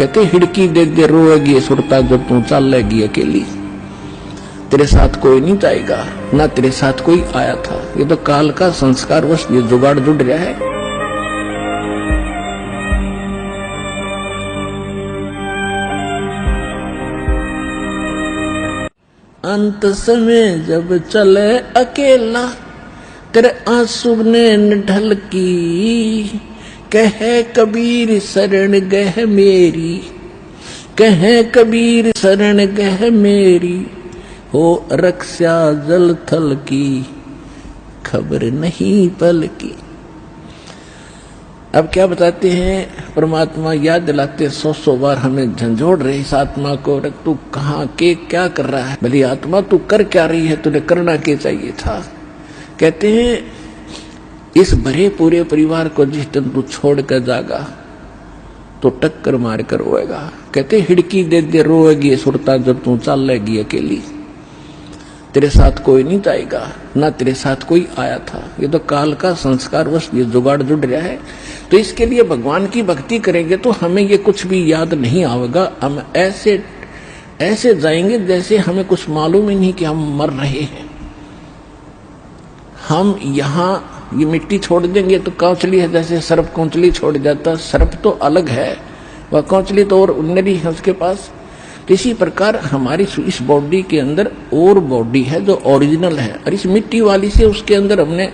कहते हिड़की दे दे रोएगी सुरता जब तू चल लेगी अकेली। तेरे साथ कोई नहीं जाएगा, ना तेरे साथ कोई आया था। ये तो काल का संस्कार वश ये जुगाड़ जुड़ रहा है। अंत समय जब चले अकेला, तेरे आंसू ने ढल की। कहे कबीर शरण गह मेरी, कहे कबीर शरण गह मेरी। हो रक्षा जल थल की, खबर नहीं पल की। अब क्या बताते हैं परमात्मा, याद दिलाते 100 बार हमें झंझोड़ रहे इस आत्मा को। तू कहाँ के क्या कर रहा है? भली आत्मा तू कर क्या रही है? तुझे करना क्या चाहिए था? कहते हैं इस भरे पूरे परिवार को जिस दिन तू छोड़ कर जागा तो टक्कर मार कर रोएगा। कहते हिड़की दे दे रोएगी सुरता जब तू चल लेगी अकेली। तेरे साथ कोई नहीं जाएगा, ना तेरे साथ कोई आया था। ये तो काल का संस्कार वश ये जुगाड़ जुड़ रहा है। तो इसके लिए भगवान की भक्ति करेंगे तो हमें ये कुछ भी याद नहीं आएगा। हम ऐसे ऐसे जाएंगे जैसे हमें कुछ मालूम ही नहीं कि हम मर रहे हैं। हम यहाँ ये मिट्टी छोड़ देंगे तो कौचली है, जैसे सर्प कौचली छोड़ जाता। सर्प तो अलग है, वह कौचली तो और नरी है उसके पास। इसी प्रकार हमारी इस बॉडी के अंदर और बॉडी है जो ओरिजिनल है, और इस मिट्टी वाली से उसके अंदर हमने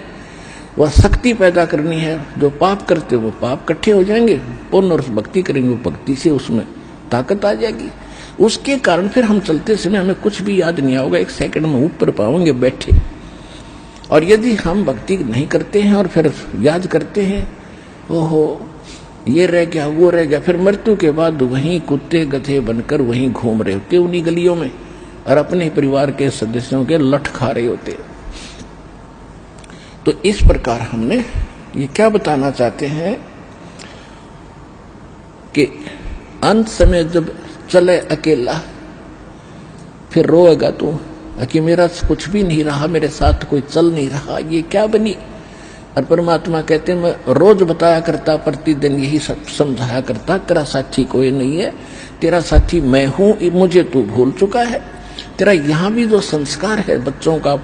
वह शक्ति पैदा करनी है। जो पाप करते वो पाप इकट्ठे हो जाएंगे, पुण्य और भक्ति करेंगे वो भक्ति से उसमें ताकत आ जाएगी। उसके कारण फिर हम चलते समय हमें कुछ भी याद नहीं आओगे, 1 सेकंड में ऊपर पाओगे बैठे। और यदि हम भक्ति नहीं करते हैं और फिर याद करते हैं, ओहो ये रह गया वो रह गया, फिर मृत्यु के बाद वहीं कुत्ते गधे बनकर वहीं घूम रहे होते उन्हीं गलियों में, और अपने परिवार के सदस्यों के लठ खा रहे होते। तो इस प्रकार हमने ये क्या बताना चाहते हैं कि अंत समय जब चले अकेला फिर रोएगा तू कि मेरा कुछ भी नहीं रहा, मेरे साथ कोई चल नहीं रहा, ये क्या बनी। और परमात्मा कहते हैं मैं रोज बताया करता, प्रतिदिन यही सब समझाया करता, तेरा साथी कोई नहीं है, तेरा साथी मैं हूं, मुझे तू भूल चुका है। तेरा यहाँ भी जो संस्कार है बच्चों का,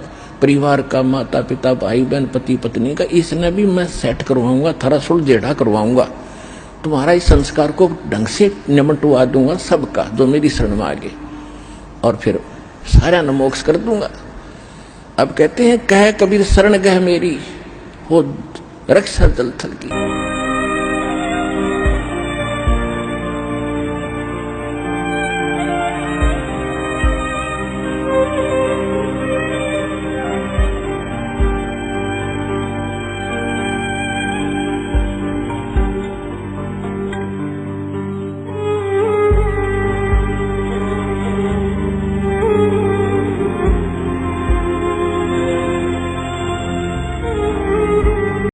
परिवार का, माता पिता भाई बहन पति पत्नी का, इसने भी मैं सेट करवाऊंगा, थोड़ा सुलझेड़ा करवाऊंगा। तुम्हारा इस संस्कार को ढंग से निमटवा दूंगा सबका जो मेरी शरण में आगे, और फिर सारा न मोक्ष कर दूंगा। अब कहते हैं कह कबीर शरण गह मेरी, हो रक्षा जल थल की।